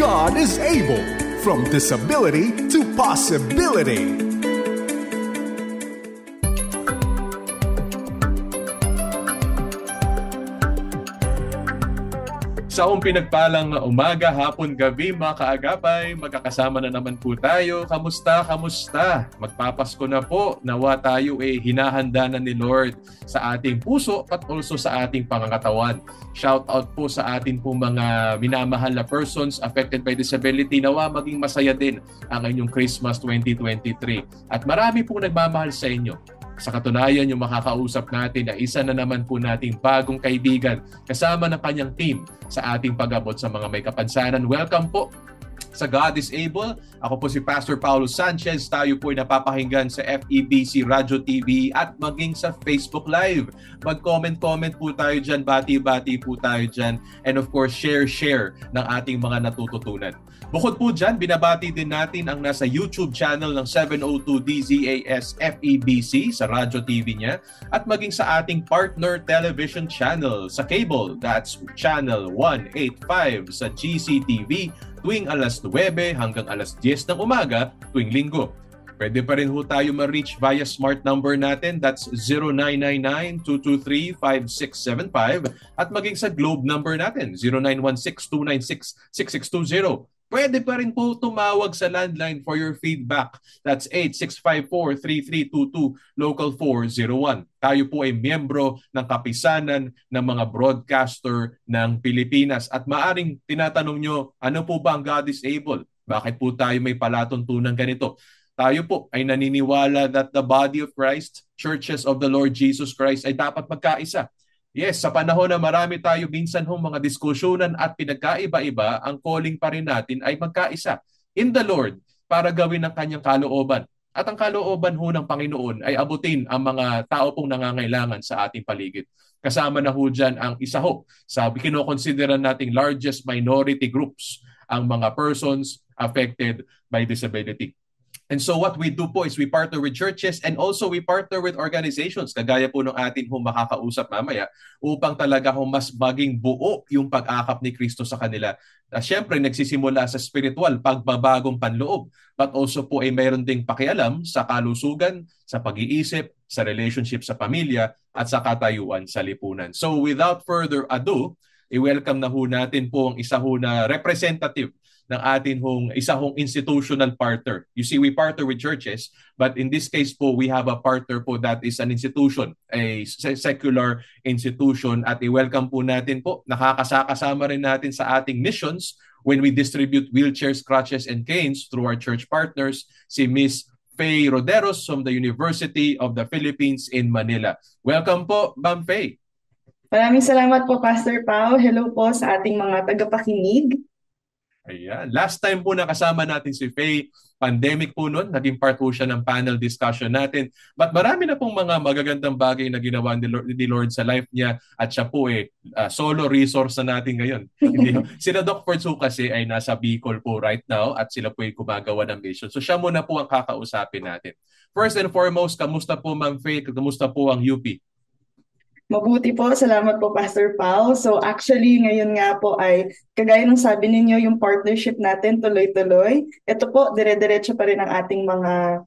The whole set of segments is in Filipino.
God is able. From disability to possibility. Sa pinagpalang umaga, hapon, gabi, mga kaagapay, magkakasama na naman po tayo. Kamusta? Magpapasko na po. Nawa tayo hinahanda na ni Lord sa ating puso at also sa ating pangangatawan. Shout out po sa atin po mga minamahal na persons affected by disability. Nawa maging masaya din ang inyong Christmas 2023. At marami pong nagmamahal sa inyo. Sa katunayan, yung makakausap natin na isa na naman po nating bagong kaibigan kasama ng kanyang team sa ating pag-abot sa mga may kapansanan. Welcome po sa God is Able. Ako po si Pastor Paulo Sanchez. Tayo po ay napapakinggan sa FEBC Radio TV at maging sa Facebook Live. Mag-comment po tayo dyan, bati-bati po tayo dyan. And of course, share ng ating mga natututunan. Bukod po dyan, binabati din natin ang nasa YouTube channel ng 702 DZAS FEBC sa Radio TV niya at maging sa ating partner television channel sa cable. That's channel 185 sa GCTV tuwing alas 9 hanggang alas 10 ng umaga tuwing linggo. Pwede pa rin ho tayo ma-reach via smart number natin. That's 0999-223-5675 at maging sa globe number natin 0916-296-6620. Pwede pa rin po tumawag sa landline for your feedback. That's 8654-3322, local 401. Tayo po ay miyembro ng kapisanan ng mga broadcaster ng Pilipinas. At maaring tinatanong nyo, ano po ba ang God is Able? Bakit po tayo may palatuntunan ganito? Tayo po ay naniniwala that the body of Christ, churches of the Lord Jesus Christ ay dapat magkaisa. Yes, sa panahon na marami tayo minsan mga diskusyonan at pinagkaiba-iba, ang calling pa rin natin ay magkaisa in the Lord para gawin ang kanyang kalooban. At ang kalooban ng Panginoon ay abutin ang mga tao pong nangangailangan sa ating paligid. Kasama na dyan ang isa sa kinokonsideran nating largest minority groups, ang mga persons affected by disability. And so what we do po is we partner with churches and also we partner with organizations kagaya po ng atin makakausap mamaya upang talaga mas maging buo yung pag-akap ni Kristo sa kanila. Siyempre nagsisimula sa spiritual, pagbabagong panloob, but also po ay mayroon ding pakialam sa kalusugan, sa pag-iisip, sa relationship sa pamilya at sa katayuan sa lipunan. So without further ado, i-welcome na natin po ang isa na representative ng atin isa institutional partner. You see, we partner with churches, but in this case po, we have a partner po that is an institution, a secular institution, at i-welcome po natin po, nakakasama rin natin sa ating missions when we distribute wheelchairs, crutches, and canes through our church partners, si Miss Faye Roderos from the University of the Philippines in Manila. Welcome po, Ma'am Faye. Maraming salamat po, Pastor Pao. Hello po sa ating mga tagapakinig. Ayan. Last time po nakasama natin si Faye, pandemic po noon, naging part po siya ng panel discussion natin. But marami na pong mga magagandang bagay na ginawa ni Lord sa life niya at siya po solo resource na natin ngayon. Sila Doc Fertzu kasi ay nasa Bicol po right now at sila po ay gumagawa ng mission. So siya muna po ang kakausapin natin. First and foremost, kamusta po Ma'am Faye? Kamusta po ang UP? Mabuti po. Salamat po, Pastor Pao. So actually, ngayon nga po ay, kagaya ng sabi ninyo, yung partnership natin tuloy-tuloy. Ito po, dire-diretso pa rin ang ating mga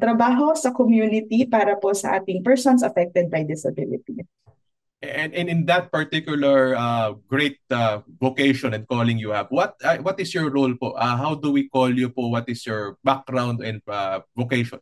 trabaho sa community para po sa ating persons affected by disability. And in that particular great vocation and calling you have, what is your role po? How do we call you po? What is your background and vocation?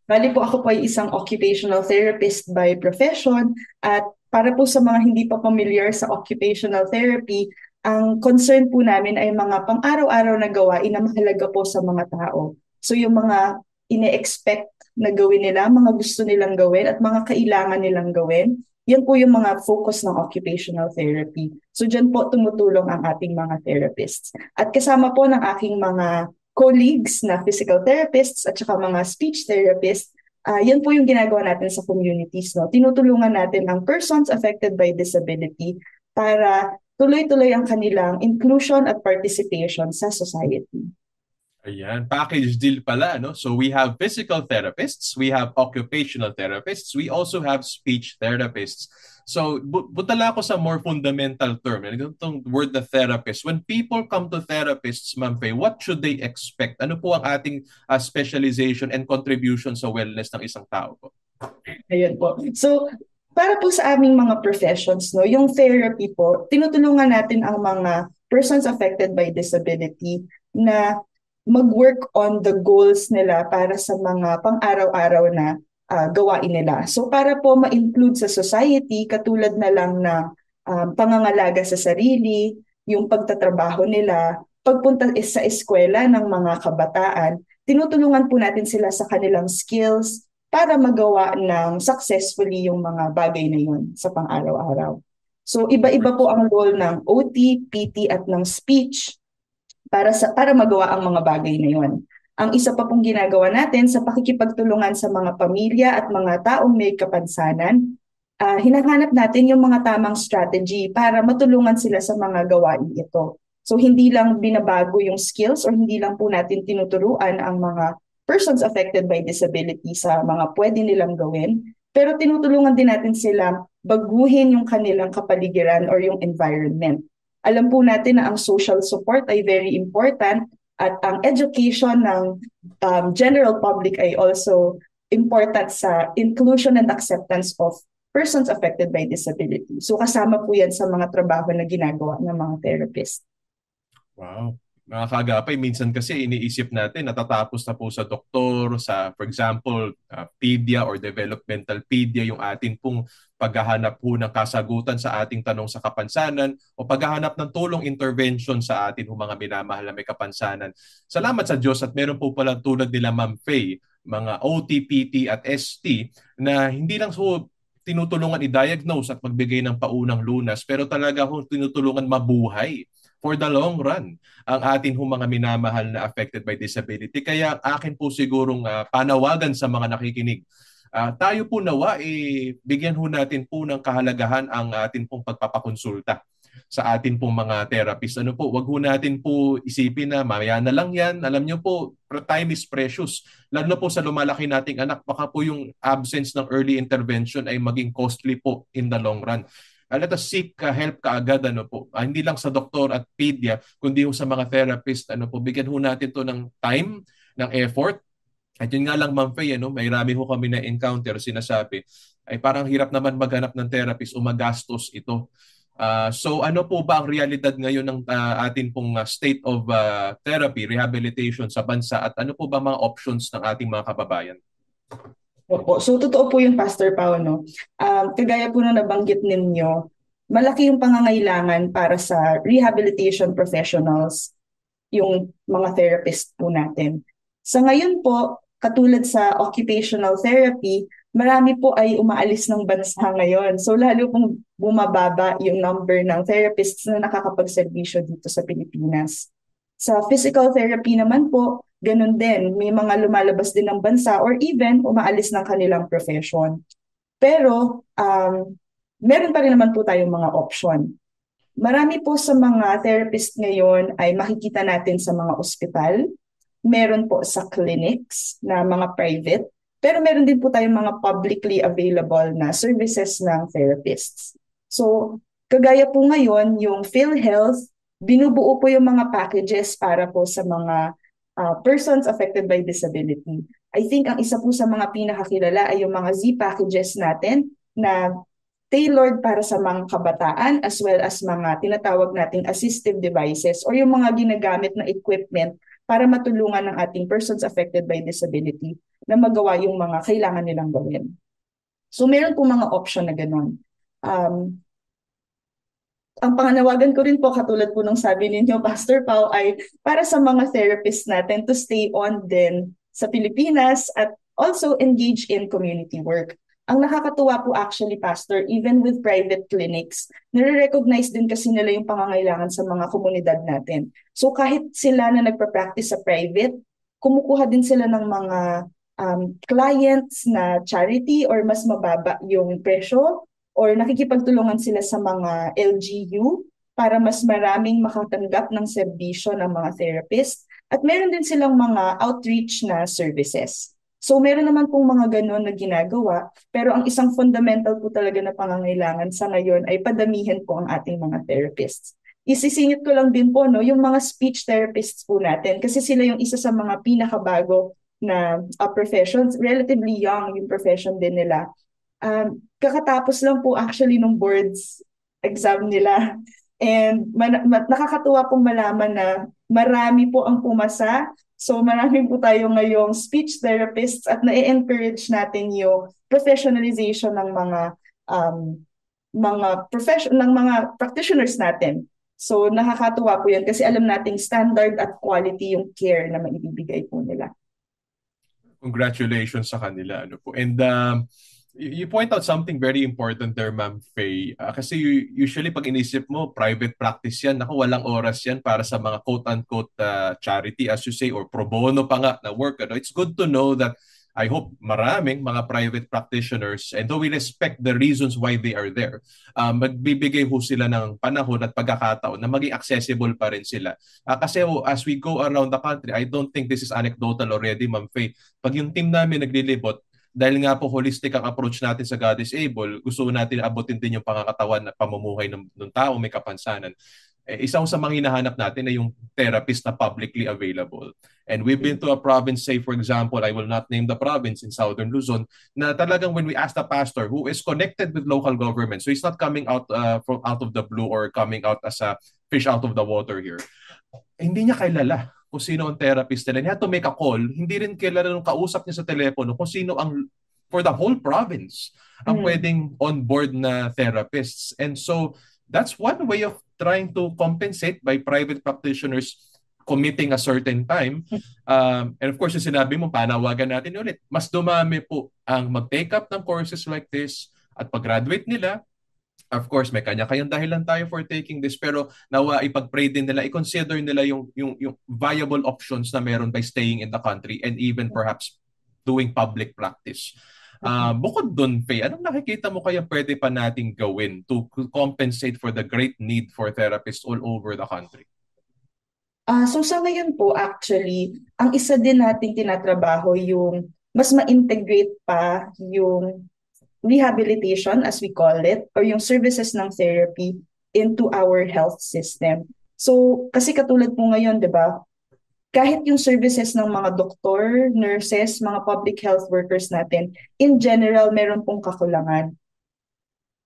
Bali po ako po ay isang occupational therapist by profession at para po sa mga hindi pa familiar sa occupational therapy, ang concern po namin ay mga pang-araw-araw na gawain na mahalaga po sa mga tao. So yung mga ine-expect na gawin nila, mga gusto nilang gawin at mga kailangan nilang gawin, yan po yung mga focus ng occupational therapy. So dyan po tumutulong ang ating mga therapists. At kasama po ng aking mga colleagues na physical therapists at saka mga speech therapists, yan po yung ginagawa natin sa communities. No? Tinutulungan natin ang persons affected by disability para tuloy-tuloy ang kanilang inclusion at participation sa society. Ayan, package deal pala, no? So we have physical therapists, we have occupational therapists, we also have speech therapists. So butala ako sa more fundamental term, itong word na therapist. When people come to therapists, Ma'am Faye, what should they expect? Ano po ang ating specialization and contribution sa wellness ng isang tao po? Ayun po. So, para po sa aming mga professions, no, yung therapy po, tinutulungan natin ang mga persons affected by disability na mag-work on the goals nila para sa mga pang-araw-araw na gawain nila. So para po ma-include sa society, katulad na lang na pangangalaga sa sarili, yung pagtatrabaho nila, pagpunta sa eskwela ng mga kabataan, tinutulungan po natin sila sa kanilang skills para magawa ng successfully yung mga bagay na yun sa pang-araw-araw. So iba-iba po ang role ng OT, PT at ng speech para magawa ang mga bagay na yon. Ang isa pa pong ginagawa natin sa pakikipagtulungan sa mga pamilya at mga taong may kapansanan, hinahanap natin yung mga tamang strategy para matulungan sila sa mga gawain ito. So hindi lang binabago yung skills or hindi lang po natin tinuturuan ang mga persons affected by disability sa mga pwede nilang gawin, pero tinutulungan din natin sila baguhin yung kanilang kapaligiran or yung environment. Alam po natin na ang social support ay very important at ang education ng general public ay also important sa inclusion and acceptance of persons affected by disability. So kasama po yan sa mga trabaho na ginagawa ng mga therapist. Wow. Mga kaagapay, minsan kasi iniisip natin natatapos na po sa doktor, sa for example, pedia or developmental pedia, yung atin pong paghahanap po ng kasagutan sa ating tanong sa kapansanan o paghahanap ng tulong intervention sa atin mga minamahal na may kapansanan. Salamat sa Diyos at meron po pala tulad nila Ma'am Faye, mga OT, PT at ST na hindi lang so tinutulungan i-diagnose at magbigay ng paunang lunas, pero talaga ho tinutulungan mabuhay for the long run ang atin mga minamahal na affected by disability. Kaya akin po sigurong panawagan sa mga nakikinig. Tayo po nawa, bigyan ho natin po ng kahalagahan ang atin pong pagpapakonsulta sa atin pong mga therapist. Ano po, wag ho natin po isipin na mamaya na lang yan. Alam niyo po, time is precious. Lalo na po sa lumalaki nating anak, baka po yung absence ng early intervention ay maging costly po in the long run. Let us seek help kaagad hindi lang sa doktor at pedia kundi sa mga therapist bigyan ho natin to ng time, ng effort. At yun nga lang Ma'am Faye, may rami ho kami na encounter sinasabi ay parang hirap naman maghanap ng therapist o magastos ito. So ano po ba ang realidad ngayon ng atin pong state of therapy, rehabilitation sa bansa at ano po ba mga options ng ating mga kababayan? Opo. So, totoo po yung Pastor Pao, no? Kagaya po na nabanggit ninyo, malaki yung pangangailangan para sa rehabilitation professionals, yung mga therapist po natin. Sa ngayon po, katulad sa occupational therapy, marami po ay umaalis ng bansa ngayon. So, lalo pong bumababa yung number ng therapists na nakakapagserbisyo dito sa Pilipinas. Sa physical therapy naman po, ganun din. May mga lumalabas din ng bansa or even umaalis ng kanilang profession. Pero meron pa rin naman po tayong mga option. Marami po sa mga therapist ngayon ay makikita natin sa mga ospital. Meron po sa clinics na mga private. Pero meron din po tayong mga publicly available na services ng therapists. So, kagaya po ngayon, yung PhilHealth, binubuo po yung mga packages para po sa mga persons affected by disability. I think ang isa po sa mga pinakakilala ay yung mga Z packages natin na tailored para sa mga kabataan as well as mga tinatawag nating assistive devices or yung mga ginagamit na equipment para matulungan ng ating persons affected by disability na magawa yung mga kailangan nilang gawin. So meron po mga option na gano'n. Ang panganawagan ko rin po, katulad po nung sabi ninyo, Pastor Pao, ay para sa mga therapists natin to stay on din sa Pilipinas at also engage in community work. Ang nakakatuwa po actually, Pastor, even with private clinics, nare-recognize din kasi nila yung pangangailangan sa mga komunidad natin. So kahit sila na nagpa-practice sa private, kumukuha din sila ng mga clients na charity or mas mababa yung presyo, or nakikipagtulungan sila sa mga LGU para mas maraming makatanggap ng serbisyo ng mga therapist At meron din silang mga outreach na services. So meron naman pong mga ganon na ginagawa, pero ang isang fundamental po talaga na pangangailangan sa ngayon ay padamihin po ang ating mga therapists. Isisingit ko lang din po no, yung mga speech therapists po natin kasi sila yung isa sa mga pinakabago na professions, relatively young yung profession din nila. Kakatapos lang po actually nung boards exam nila. And nakakatuwa pong malaman na marami po ang pumasa. So marami po tayo ngayong speech therapists at na-encourage natin yung professionalization ng mga practitioners natin. So nakakatuwa po 'yan kasi alam nating standard at quality yung care na maibibigay po nila. Congratulations sa kanila, ano po. And you point out something very important there, Ma'am Faye. Kasi usually pag inisip mo, private practice yan. Naku, walang oras yan para sa mga quote-unquote charity, as you say, or pro bono pa nga na work. Ano? It's good to know that I hope maraming mga private practitioners, and though we respect the reasons why they are there, magbibigay ho sila ng panahon at pagkakataon na maging accessible pa rin sila. Kasi as we go around the country, I don't think this is anecdotal already, Ma'am Faye. Pag yung team namin naglilibot, dahil nga po holistic ang approach natin sa God is Able, gusto natin abutin din yung pangakatawan at pamumuhay ng tao may kapansanan. Isang sa mga hinahanap natin ay yung therapist na publicly available. And we've been to a province, say for example, I will not name the province in Southern Luzon, na talagang when we ask the pastor who is connected with local government, so he's not coming out out of the blue or coming out as a fish out of the water here, hindi niya kilala kung sino ang therapist nila. He had to make a call. Hindi rin kilala nung kausap niya sa telepono kung sino ang, for the whole province, ang pwedeng on-board na therapists. And so, that's one way of trying to compensate by private practitioners committing a certain time. And of course, yung sinabi mo, panawagan natin ulit. Mas dumami po ang mag-take up ng courses like this at pag-graduate nila. Of course, may kanya-kanyang dahilan tayo for taking this, pero nawa ipag-pray din nila, i-consider nila yung viable options na meron by staying in the country and even perhaps doing public practice. Bukod dun, Faye, anong nakikita mo kaya pwede pa nating gawin to compensate for the great need for therapists all over the country? So sa ngayon po, actually, ang isa din nating tinatrabaho yung mas ma-integrate pa yung rehabilitation, as we call it, or yung services ng therapy into our health system. So, kasi katulad po ngayon, di ba, kahit yung services ng mga doktor, nurses, mga public health workers natin, in general, meron pong kakulangan.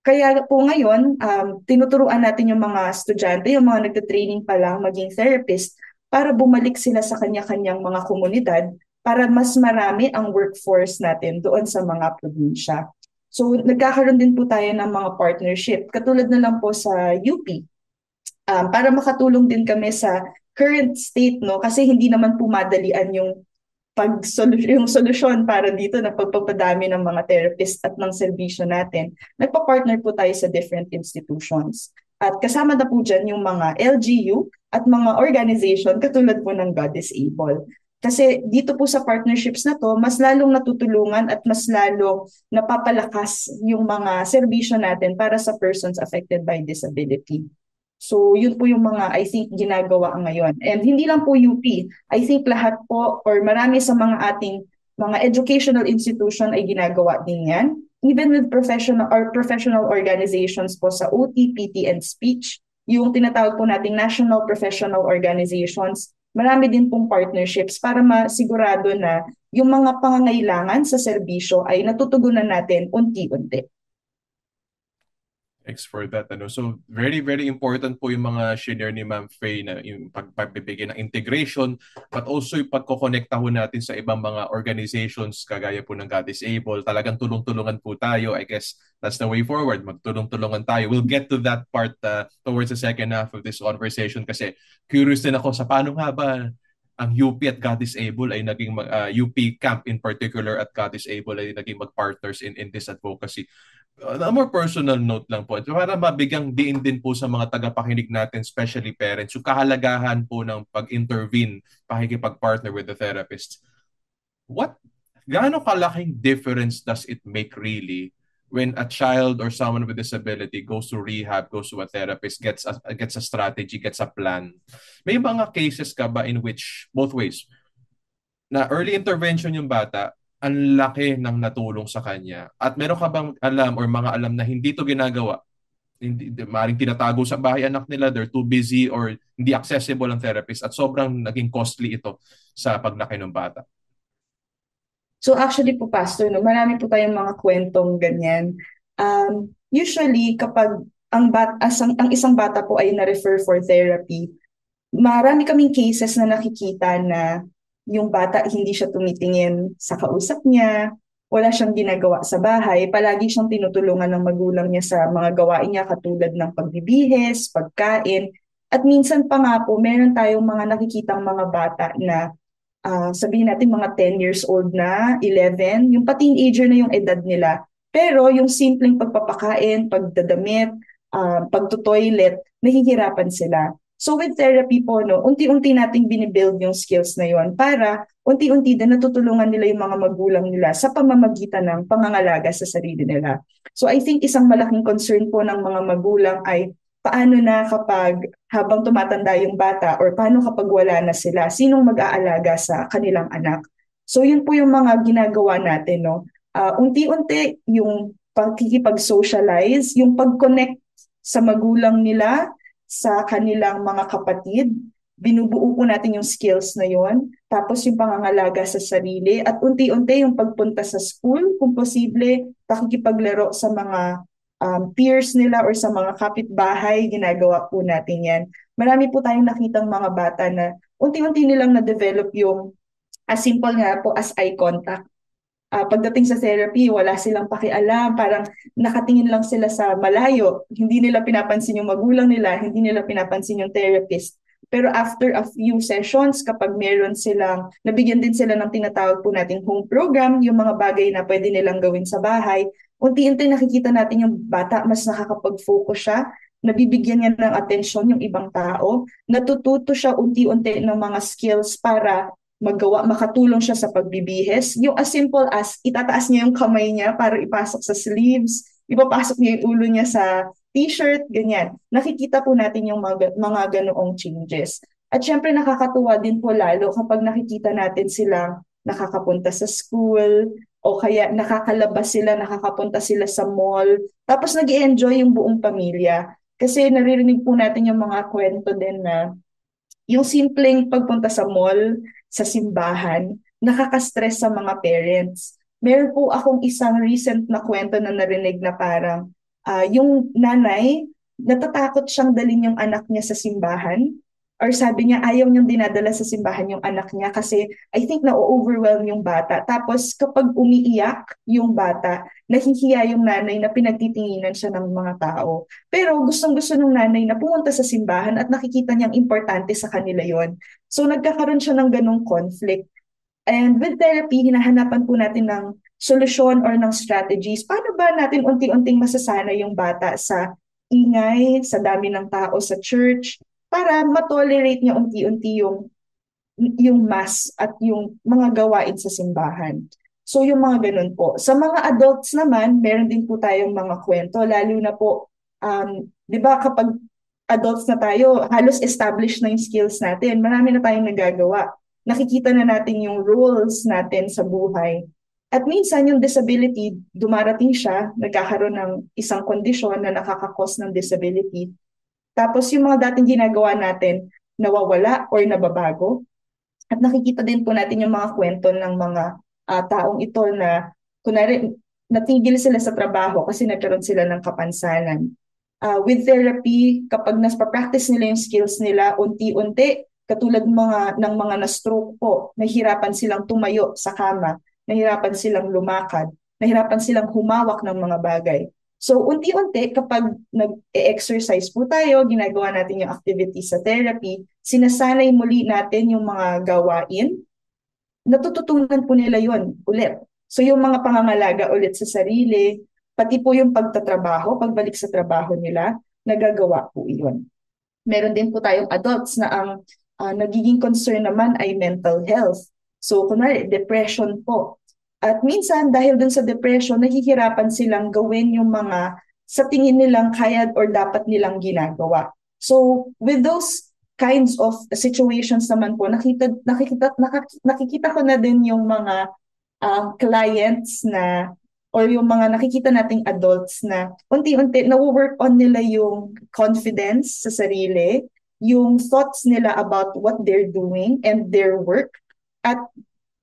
Kaya po ngayon, tinuturuan natin yung mga estudyante, yung mga nagte-training pa lang maging therapist, para bumalik sila sa kanya-kanyang mga komunidad para mas marami ang workforce natin doon sa mga probinsya. So nagkakaroon din po tayo ng mga partnership, katulad na lang po sa UP, para makatulong din kami sa current state, no? Kasi hindi naman po madalian yung solusyon para dito na pagpapadami ng mga therapist at ng serbisyo natin. Nagpa-partner po tayo sa different institutions. At kasama na po dyan yung mga LGU at mga organization katulad po ng God is Able. Kasi dito po sa partnerships na to, mas lalong natutulungan at mas lalong napapalakas yung mga serbisyo natin para sa persons affected by disability. So yun po yung mga I think ginagawa ngayon. And hindi lang po UP. I think lahat po or marami sa mga ating mga educational institution ay ginagawa din yan. Even with professional organizations po sa OT, PT, and speech, yung tinatawag po nating national professional organizations, marami din pong partnerships para masigurado na yung mga pangangailangan sa serbisyo ay natutugunan natin unti-unti. Thanks for that. So very, very important po yung mga share ni Ma'am Faye na yung pagbibigay ng integration but also yung pagkokonekta ho natin sa ibang mga organizations kagaya po ng God is Able. Talagang tulong-tulungan po tayo. I guess that's the way forward. Magtulong-tulungan tayo. We'll get to that part towards the second half of this conversation kasi curious din ako sa paano nga ba ang UP at God is Able ay naging UP Camp in particular at God is Able ay naging mag-partners in this advocacy. On a more personal note lang po, para mabigyang diin din po sa mga tagapakinig natin, especially parents, yung kahalagahan po ng pag-intervene, pakikipag-partner with the therapist. Gaano kalaking difference does it make really when a child or someone with disability goes to rehab, goes to a therapist, gets a strategy, gets a plan. May mga cases ka ba in which both ways na early intervention yung bata, ang laki ng natulong sa kanya. At meron ka bang alam or mga alam na hindi to ginagawa? Hindi, maaaring tinatago sa bahay anak nila, they're too busy or hindi accessible ang therapist at sobrang naging costly ito sa paglaki ng bata. So actually po, Pastor, no, marami po tayong mga kwentong ganyan. Usually, kapag ang isang bata po ay na-refer for therapy, marami kaming cases na nakikita na yung bata hindi siya tumitingin sa kausap niya, wala siyang ginagawa sa bahay, palagi siyang tinutulungan ng magulang niya sa mga gawain niya katulad ng pagbibihis, pagkain, at minsan pa nga po meron tayong mga nakikitang mga bata na sabihin natin mga 10 years old na, 11, yung pa-teenager na yung edad nila. Pero yung simpleng pagpapakain, pagdadamit, pagto-toilet, nahihirapan sila. So with therapy po, no, unti-unti nating binibuild yung skills na yon para unti-unti din natutulungan nila yung mga magulang nila sa pamamagitan ng pangangalaga sa sarili nila. So I think isang malaking concern po ng mga magulang ay paano na kapag habang tumatanda yung bata or paano kapag wala na sila, sinong mag-aalaga sa kanilang anak. So yun po yung mga ginagawa natin, no. Unti-unti yung pagkikipag-socialize, yung pag-connect sa magulang nila, sa kanilang mga kapatid, binubuo po natin yung skills na yon. Tapos yung pangangalaga sa sarili at unti-unti yung pagpunta sa school, kung posible, pakikipaglaro sa mga peers nila or sa mga kapitbahay, ginagawa po natin yan. Marami po tayong nakitang mga bata na unti-unti nilang na-develop yung as simple nga po as eye contact. Pagdating sa therapy, wala silang pakialam, parang nakatingin lang sila sa malayo, hindi nila pinapansin yung magulang nila, hindi nila pinapansin yung therapist. Pero after a few sessions, kapag meron silang, nabigyan din sila ng tinatawag po nating home program, yung mga bagay na pwede nilang gawin sa bahay, unti-unti nakikita natin yung bata, mas nakakapag-focus siya, nabibigyan niya ng atensyon yung ibang tao, natututo siya unti-unti ng mga skills para makatulong siya sa pagbibihis. Yung as simple as itataas niya yung kamay niya para ipasok sa sleeves, ipapasok niya yung ulo niya sa t-shirt, ganyan. Nakikita po natin yung mga ganoong changes. At syempre nakakatuwa din po lalo kapag nakikita natin silang nakakapunta sa school o kaya nakakalabas sila, nakakapunta sila sa mall. Tapos nag-i-enjoy yung buong pamilya. Kasi naririnig po natin yung mga kwento din na yung simpleng pagpunta sa mall, sa simbahan, nakaka-stress sa mga parents. Meron po akong isang recent na kwento na narinig na parang yung nanay, natatakot siyang dalhin yung anak niya sa simbahan or sabi niya ayaw niyang dinadala sa simbahan yung anak niya kasi I think na-overwhelm yung bata. Tapos kapag umiiyak yung bata, nahihiya yung nanay na pinagtitinginan siya ng mga tao. Pero gustong-gusto ng nanay na pumunta sa simbahan at nakikita niyang importante sa kanila yon. So nagkakaroon siya ng ganong conflict. And with therapy, hinahanapan po natin ng solusyon or ng strategies. Paano ba natin unti-unting masasana yung bata sa ingay, sa dami ng tao sa church, para matolerate niya unti-unti yung mass at yung mga gawain sa simbahan. So yung mga ganun po. Sa mga adults naman, meron din po tayong mga kwento, lalo na po, di ba kapag adults na tayo, halos established na yung skills natin. Marami na tayong nagagawa. Nakikita na natin yung roles natin sa buhay. At minsan yung disability, dumarating siya, nagkakaroon ng isang kondisyon na nakakakos ng disability. Tapos yung mga dating ginagawa natin, nawawala or nababago. At nakikita din po natin yung mga kwento ng mga taong ito na kunwari natigil sila sa trabaho kasi nagkaroon sila ng kapansanan. With therapy, kapag practice nila yung skills nila, unti-unti, katulad ng mga na-stroke po, nahihirapan silang tumayo sa kama, nahihirapan silang lumakad, nahihirapan silang humawak ng mga bagay. So unti-unti kapag nag-exercise po tayo, ginagawa natin yung activities sa therapy, sinasanay muli natin yung mga gawain, natututunan po nila yon ulit. So yung mga pangangalaga ulit sa sarili, pati po yung pagtatrabaho, pagbalik sa trabaho nila, nagagawa po iyon. Meron din po tayong adults na ang nagiging concern naman ay mental health. So kunwari, depression po. At minsan, dahil dun sa depression, nahihirapan silang gawin yung mga sa tingin nilang kaya or dapat nilang ginagawa. So, with those kinds of situations naman po, nakikita ko na din yung mga clients na or yung mga nakikita nating adults na unti-unti na-work on nila yung confidence sa sarili, yung thoughts nila about what they're doing and their work. At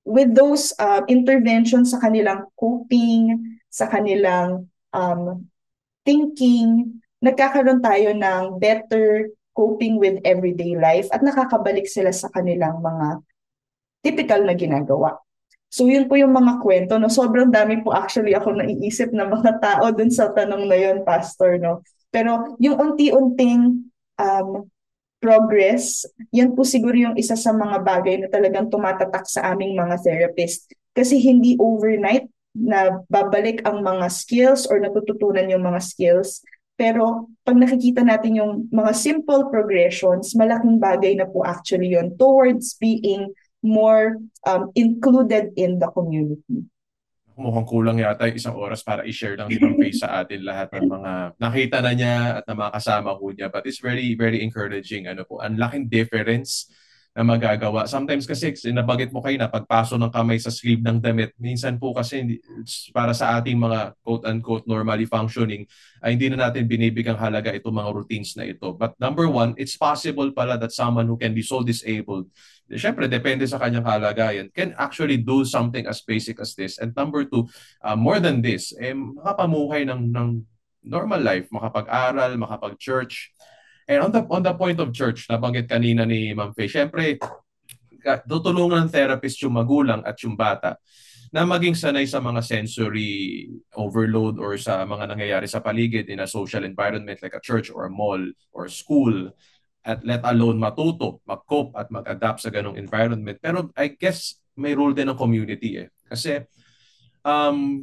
with those interventions sa kanilang coping, sa kanilang thinking, nagkakaroon tayo ng better coping with everyday life at nakakabalik sila sa kanilang mga typical na ginagawa. So yun po yung mga kwento, no? Sobrang dami po actually ako naiisip na mga tao dun sa tanong na yun, Pastor, no? Pero yung unti-unting progress, yan po siguro yung isa sa mga bagay na talagang tumatatak sa aming mga therapist. Kasi hindi overnight na babalik ang mga skills or natututunan yung mga skills. Pero pag nakikita natin yung mga simple progressions, malaking bagay na po actually yun towards being more included in the community. Mukhang kulang yata yung 1 oras para i-share lang ni Ma'am Faye sa atin lahat ng mga nakita na niya at na mga kasama ko niya. But it's very, very encouraging. Ano po, ang laking difference na magagawa. Sometimes kasi, nabanggit mo kayo na pagpaso ng kamay sa sleeve ng damit, minsan po kasi para sa ating mga quote-unquote normally functioning, ay hindi na natin binibigang halaga itong mga routines na ito. But number one, it's possible pala that someone who can be so disabled, syempre, depende sa kanyang kalagayan, can actually do something as basic as this. And number two, more than this, makapamuhay ng normal life, makapag-aral, makapag-church. And on the point of church, nabanggit kanina ni Ma'am Faye, syempre, tutulungan ng therapist yung magulang at yung bata na maging sanay sa mga sensory overload or sa mga nangyayari sa paligid in a social environment like a church or a mall or school, at let alone matuto, mag-cope at mag-adapt sa ganong environment. Pero I guess may role din ng community Kasi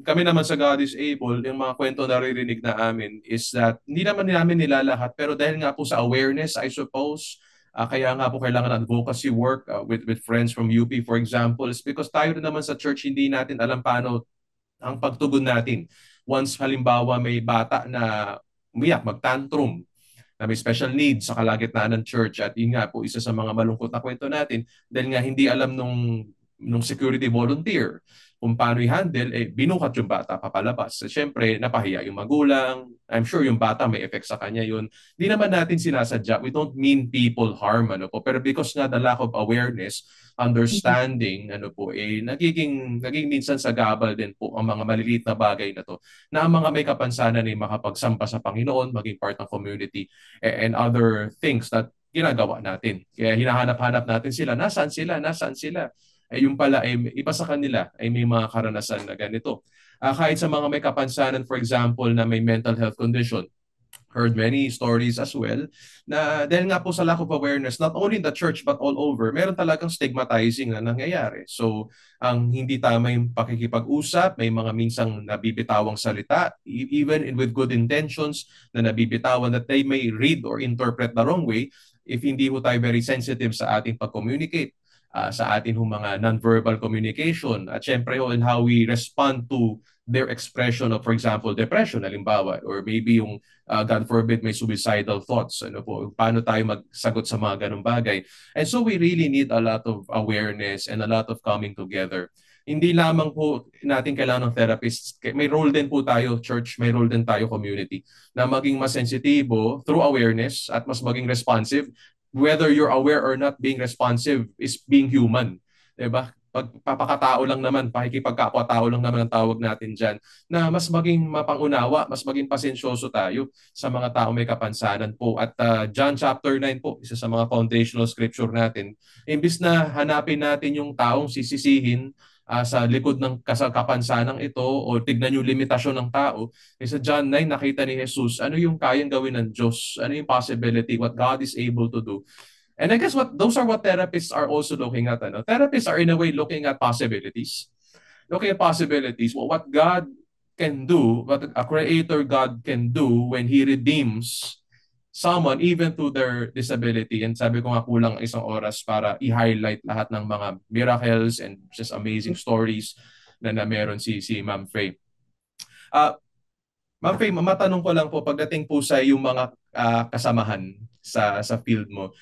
kami naman sa God is Able, yung mga kwento na naririnig na amin is that hindi naman namin nilalahat, pero dahil nga po sa awareness, I suppose, kaya nga po kailangan advocacy work with friends from UP, for example, is because tayo naman sa church, hindi natin alam paano ang pagtugon natin. Once halimbawa may bata na umiyak, mag-tantrum, na may special needs sa kalagitnaan ng church, at yun nga po isa sa mga malungkot na kwento natin dahil nga hindi alam nung security volunteer kung paano i-handle, binukat yung bata papalabas. So, syempre, napahiya yung magulang. I'm sure yung bata may effect sa kanya yun. Hindi naman natin sinasadya. We don't mean people harm, ano po. Pero because nga the lack of awareness, understanding, ano po, naging minsan sagabal din po ang mga maliliit na bagay na to, na ang mga may kapansanan ay makapagsampa sa Panginoon, maging part ng community, and other things that ginagawa natin. Kaya hinahanap-hanap natin sila. Nasaan sila? Nasaan sila? Yung pala ay iba sa kanila ay may mga karanasan na ganito. Kahit sa mga may kapansanan, for example, na may mental health condition, heard many stories as well na dahil nga po sa lack of awareness, not only in the church but all over, meron talagang stigmatizing na nangyayari. So, ang hindi tama yung pakikipag-usap, may mga minsang nabibitawang salita, even with good intentions na nabibitawan that they may read or interpret the wrong way if hindi po tayo very sensitive sa ating pag-communicate. Sa atin mga non-verbal communication at syempre in how we respond to their expression of, for example, depression, halimbawa, or maybe yung, God forbid, may suicidal thoughts. Ano po, paano tayo magsagot sa mga ganung bagay. And so we really need a lot of awareness and a lot of coming together. Hindi lamang po natin kailangan ng therapists. May role din po tayo, church, may role din tayo, community, na maging mas sensitibo through awareness at mas maging responsive. Whether you're aware or not, being responsive is being human. Diba? Pagpapakatao lang naman, pakikipagkapwa-tao lang naman ang tawag natin dyan, na mas maging mapangunawa, mas maging pasensyoso tayo sa mga tao may kapansanan po. At John chapter 9 po, isa sa mga foundational scripture natin, imbis na hanapin natin yung taong sisisihin sa likod ng kapansanang ito o tignan yung limitasyon ng tao, sa John 9 nakita ni Jesus ano yung kayang gawin ng Diyos, ano yung possibility, what God is able to do. And I guess those are what therapists are also looking at. Therapists are in a way looking at possibilities. Looking at possibilities, what God can do, what a creator God can do when He redeems someone even to their disability. And sabi ko nga kulang 1 oras para i-highlight lahat ng mga miracles and just amazing stories na meron si Ma'am Faye. Ah, Ma'am Faye, matanong ko lang po pagdating po sa yung mga kasamahan sa field mo.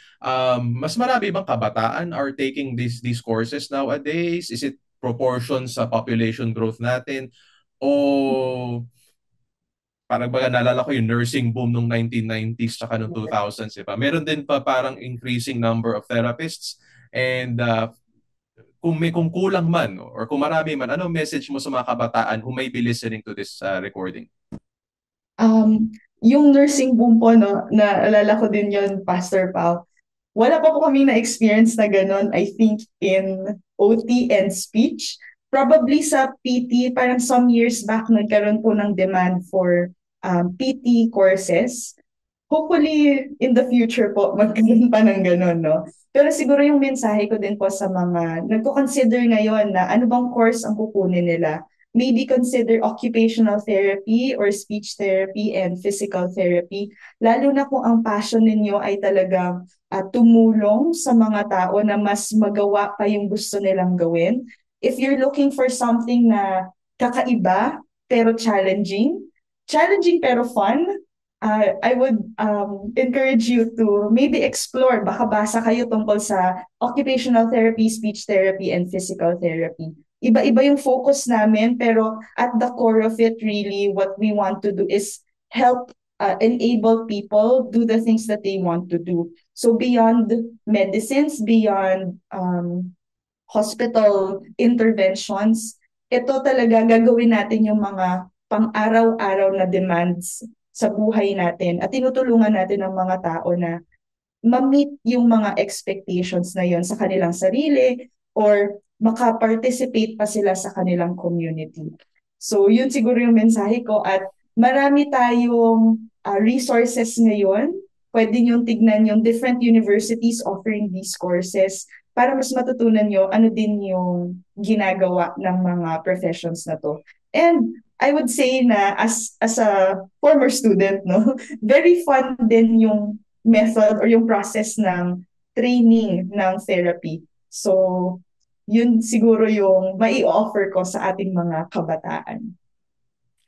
Mas marami bang kabataan are taking these courses nowadays? Is it proportion sa population growth natin? O parang baga naalala ko yung nursing boom nung 1990s tsaka nung 2000s, di ba? Meron din pa parang increasing number of therapists and kung kulang man or kung marami man, ano message mo sa mga kabataan who may be listening to this recording? Yung nursing boom po, no, naalala ko din yon, Pastor Pao. Wala pa po kami na-experience na ganun, I think, in OT and speech. Probably sa PT, parang some years back, nagkaroon po ng demand for PT courses. Hopefully, in the future po, magkaroon pa ng ganun, no? Pero siguro yung mensahe ko din po sa mga nagko-consider ngayon na ano bang course ang kukunin nila. Maybe consider occupational therapy or speech therapy and physical therapy. Lalo na kung ang passion ninyo ay talagang tumulong sa mga tao na mas magawa pa yung gusto nilang gawin. If you're looking for something na kakaiba pero challenging pero fun, I would encourage you to maybe explore, baka basa kayo tungkol sa occupational therapy, speech therapy, and physical therapy. Iba-iba yung focus namin, pero at the core of it, really, what we want to do is help enable people do the things that they want to do. So beyond medicines, beyond hospital interventions, ito talaga gagawin natin yung mga pang-araw-araw na demands sa buhay natin at tinutulungan natin ang mga tao na ma-meet yung mga expectations na yon sa kanilang sarili or makaparticipate pa sila sa kanilang community. So yun siguro yung mensahe ko at marami tayong resources ngayon. Pwede niyong tignan yung different universities offering these courses para mas matutunan nyo ano din yung ginagawa ng mga professions na to. And I would say na as a former student, no, very fun din yung method or yung process ng training ng therapy. So, yun siguro yung mai-offer ko sa ating mga kabataan.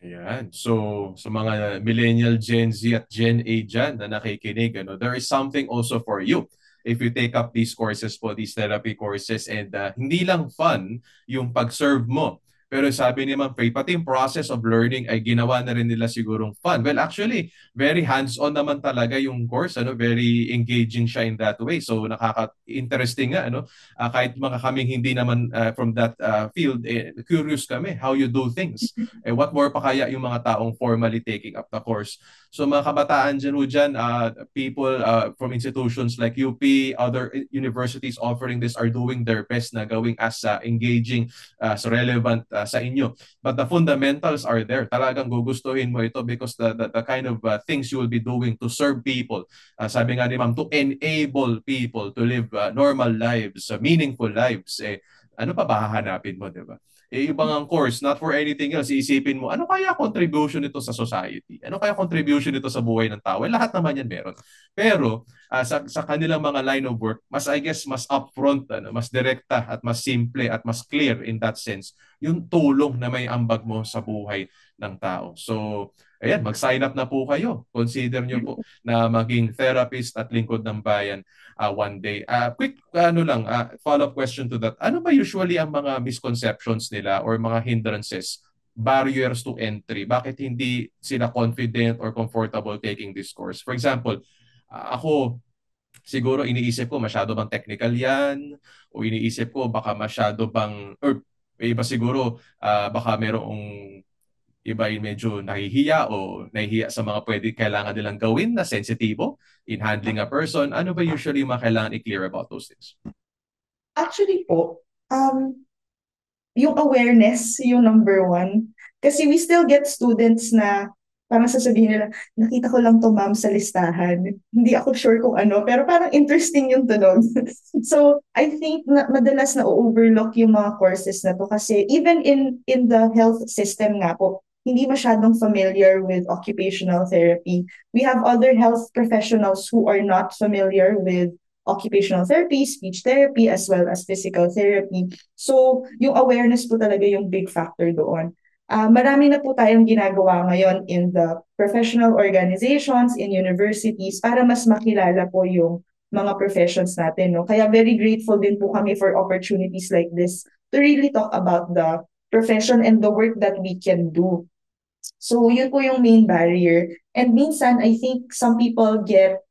Ayan. So, sa mga millennial, Gen Z at Gen A dyan na nakikinig, there is something also for you if you take up these courses po, these therapy courses, and hindi lang fun yung pag-serve mo. Pero sabi ni Ma'am Faye, pati yung process of learning ay ginawa na rin nila sigurong fun. Well, actually, very hands-on naman talaga yung course. Very engaging siya in that way. So, nakaka-interesting nga. Kahit mga kaming hindi naman from that field, curious kami how you do things. What more pa kaya yung mga taong formally taking up the course. So, mga kabataan dyan, people from institutions like UP, other universities offering this are doing their best na gawing as engaging, so relevant sa inyo. But the fundamentals are there. Talagang gugustuhin mo ito because the kind of things you will be doing to serve people. Sabi nga ni Ma'am, to enable people to live normal lives, meaningful lives. Ano pa ba hahanapin mo, di ba? Ibang ang course, not for anything else. Iisipin mo, ano kaya contribution nito sa society? Ano kaya contribution nito sa buhay ng tao? Lahat naman yan meron. Pero sa kanilang mga line of work, I guess, mas upfront, mas direkta at mas simple at mas clear in that sense, yung tulong na may ambag mo sa buhay ng tao. So, ayan, mag-sign up na po kayo. Consider nyo po na maging therapist at lingkod ng bayan one day. Quick follow-up question to that. Ano ba usually ang mga misconceptions nila or mga hindrances, barriers to entry? Bakit hindi sila confident or comfortable taking this course? For example, ako, siguro iniisip ko masyado bang technical yan o iniisip ko baka masyado bang or iba siguro baka merong iba yung medyo nahihiya o nahihiya sa mga kailangan nilang gawin na sensitibo in handling a person. Ano ba usually yung mga kailangan i-clear about those things? Actually po, yung awareness, yung number one. Kasi we still get students na parang sasabihin nila, nakita ko lang to ma'am sa listahan. Hindi ako sure kung ano, pero parang interesting yung tunog. So, I think na madalas na overlook yung mga courses na to kasi even in the health system nga po, hindi masyadong familiar with occupational therapy. We have other health professionals who are not familiar with occupational therapy, speech therapy, as well as physical therapy. So, yung awareness po talaga yung big factor doon. Marami na po tayong ginagawa ngayon in the professional organizations, in universities, para mas makilala po yung mga professions natin. No? Kaya very grateful din po kami for opportunities like this to really talk about the profession and the work that we can do. So yun po yung main barrier. And minsan, I think some people get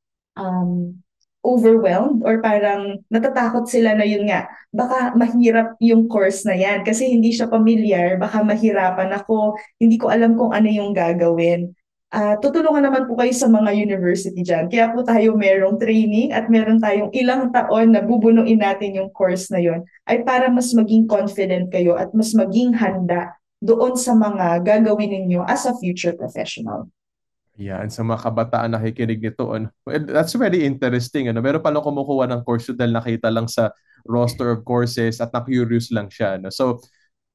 overwhelmed or parang natatakot sila na yun nga, baka mahirap yung course na yan kasi hindi siya familiar, baka mahirapan ako, hindi ko alam kung ano yung gagawin. Tutulungan naman po kayo sa mga university dyan. Kaya po tayo merong training at meron tayong ilang taon na bubunuin natin yung course na yon ay para mas maging confident kayo at mas maging handa doon sa mga gagawin ninyo as a future professional. Yan, sa mga kabataan nakikinig nito, well, that's very interesting. Meron palang kumukuha ng course dahil nakita lang sa roster of courses at na-curious lang siya. So,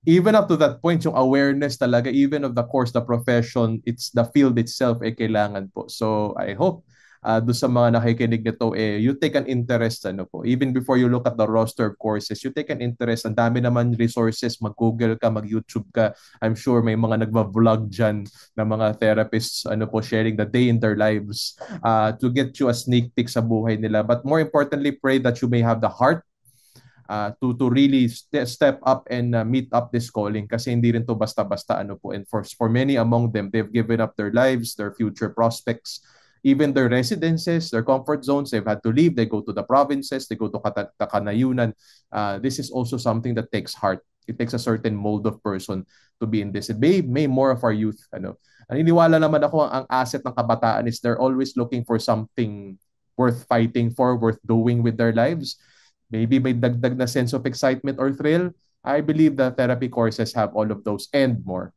even up to that point, yung awareness talaga, even of the course, the profession, it's the field itself, kailangan po. So, I hope doon sa mga nakikinig nito, you take an interest, even before you look at the roster of courses, you take an interest. Ang dami naman resources, mag-Google ka, mag-YouTube ka. I'm sure may mga nagva-vlog dyan na mga therapists, sharing the day in their lives to get you a sneak peek sa buhay nila. But more importantly, pray that you may have the heart to really step up and meet up this calling kasi hindi rin to basta-basta and for many among them, they've given up their lives, their future prospects, even their residences, their comfort zones. They've had to leave. They go to the provinces, they go to Katanayunan. This is also something that takes heart. It takes a certain mold of person to be in this. It may more of our youth naniniwala naman ako ang asset ng kabataan is they're always looking for something worth fighting for, worth doing with their lives. Maybe may dagdag na sense of excitement or thrill. I believe the therapy courses have all of those and more.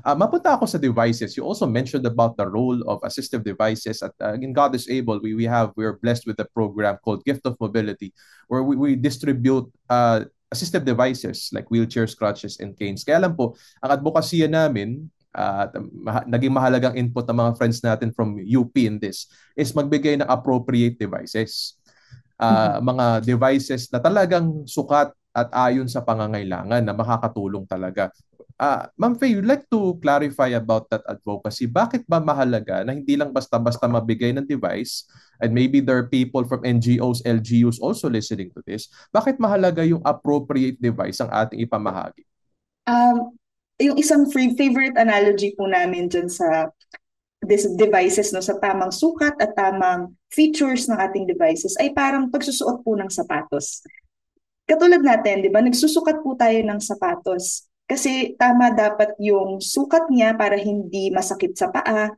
Mapunta ako sa devices. You also mentioned about the role of assistive devices. At in God is Able, we're blessed with a program called Gift of Mobility, where we distribute assistive devices like wheelchairs, crutches, and canes. Kaya lang po, ang advokasya namin, naging mahalagang input ng mga friends natin from UP in this, is magbigay ng appropriate devices. Mga devices na talagang sukat at ayon sa pangangailangan na makakatulong talaga. Ma'am Faye, you'd like to clarify about that advocacy. Bakit ba mahalaga na hindi lang basta-basta mabigay ng device, and maybe there are people from NGOs, LGUs also listening to this, bakit mahalaga yung appropriate device ang ating ipamahagi? Yung isang favorite analogy po namin dyan sa devices, no, sa tamang sukat at tamang features ng ating devices ay parang pagsusuot po ng sapatos. Katulad natin, di ba, nagsusukat po tayo ng sapatos kasi tama dapat yung sukat niya para hindi masakit sa paa,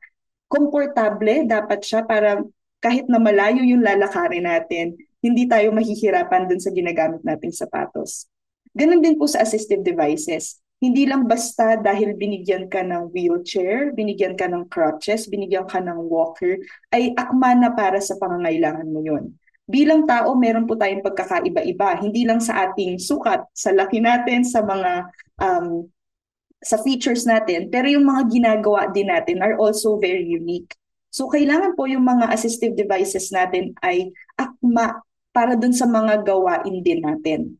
komportable dapat siya para kahit na malayo yung lalakarin natin, hindi tayo mahihirapan dun sa ginagamit nating sapatos. Ganun din po sa assistive devices. Hindi lang basta dahil binigyan ka ng wheelchair, binigyan ka ng crutches, binigyan ka ng walker, ay akma na para sa pangangailangan mo yun. Bilang tao, meron po tayong pagkakaiba-iba. Hindi lang sa ating sukat, sa laki natin, sa mga sa features natin, pero yung mga ginagawa din natin are also very unique. So kailangan po yung mga assistive devices natin ay akma para dun sa mga gawain din natin.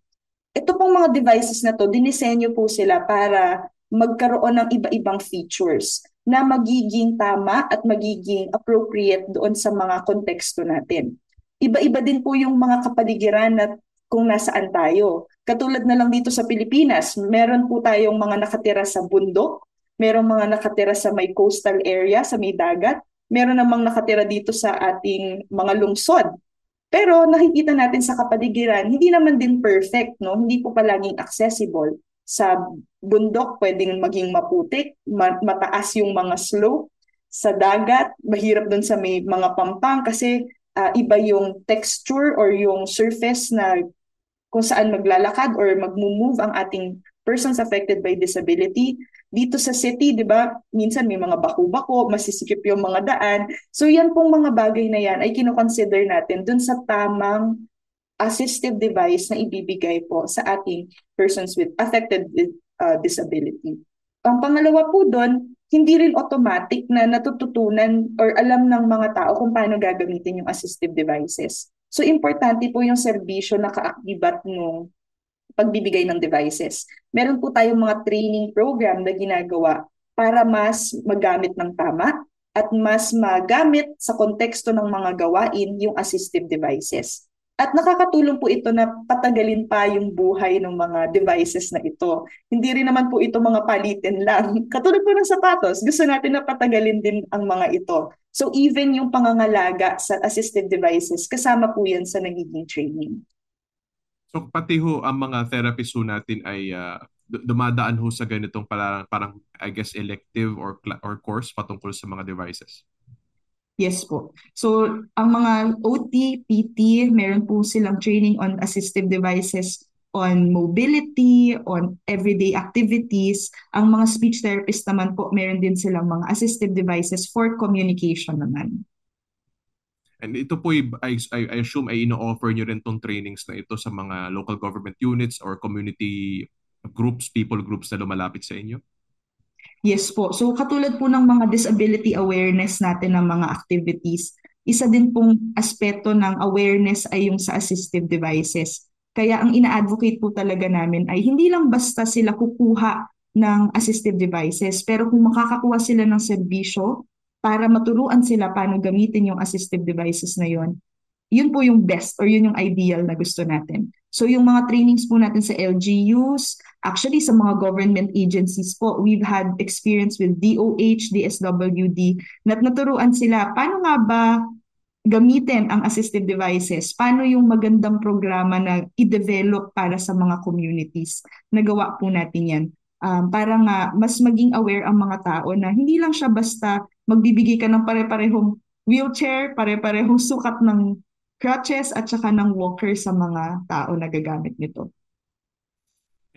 Ito pong mga devices na to, dinisenyo po sila para magkaroon ng iba-ibang features na magiging tama at magiging appropriate doon sa mga konteksto natin. Iba-iba din po yung mga kapaligiran at kung nasaan tayo. Katulad na lang dito sa Pilipinas, meron po tayong mga nakatira sa bundok, meron mga nakatira sa may coastal area, sa may dagat, meron namang nakatira dito sa ating mga lungsod. Pero nakikita natin sa kapaligiran, hindi naman din perfect, no? Hindi po palaging accessible. Sa bundok, pwedeng maging maputik, mataas yung mga slope. Sa dagat, mahirap dun sa may mga pampang kasi iba yung texture or yung surface na kung saan maglalakad or mag-move ang ating persons affected by disability. Dito sa city, di ba, minsan may mga bako-bako, masisikip yung mga daan. So yan pong mga bagay na yan ay kinoconsider natin dun sa tamang assistive device na ibibigay po sa ating persons with affected with disability. Ang pangalawa po dun, hindi rin automatic na natututunan or alam ng mga tao kung paano gagamitin yung assistive devices. So importante po yung serbisyo na kaaktibat ng pagbibigay ng devices. Meron po tayong mga training program na ginagawa para mas magamit ng tama at mas magamit sa konteksto ng mga gawain yung assistive devices. At nakakatulong po ito na patagalin pa yung buhay ng mga devices na ito. Hindi rin naman po ito mga palitin lang. Katulad po ng sapatos, gusto natin na patagalin din ang mga ito. So even yung pangangalaga sa assistive devices, kasama po yan sa nagiging training. So pati ho ang mga therapists ho natin ay dumadaan ho sa ganitong parang I guess elective or course patungkol sa mga devices. Yes po. So, ang mga OT, PT, meron po silang training on assistive devices, on mobility, on everyday activities. Ang mga speech therapist naman po, meron din silang mga assistive devices for communication naman. And ito po, I assume ay ino-offer nyo rin tong trainings na ito sa mga local government units or community groups, people groups na lumalapit sa inyo? Yes po. So katulad po ng mga disability awareness natin ng mga activities, isa din pong aspeto ng awareness ay yung sa assistive devices. Kaya ang ina-advocate po talaga namin ay hindi lang basta sila kukuha ng assistive devices, pero kung makakakuha sila ng serbisyo para maturuan sila paano gamitin yung assistive devices na yun po yung best or yun yung ideal na gusto natin. So yung mga trainings po natin sa LGUs, actually sa mga government agencies po, we've had experience with DOH, DSWD, na naturuan sila paano nga ba gamitin ang assistive devices, paano yung magandang programa na i-develop para sa mga communities. Nagawa po natin yan. Para nga mas maging aware ang mga tao na hindi lang siya basta magbibigay ka ng pare-parehong wheelchair, pare-parehong sukat ng crutches at saka ng walker sa mga tao na gagamit nito.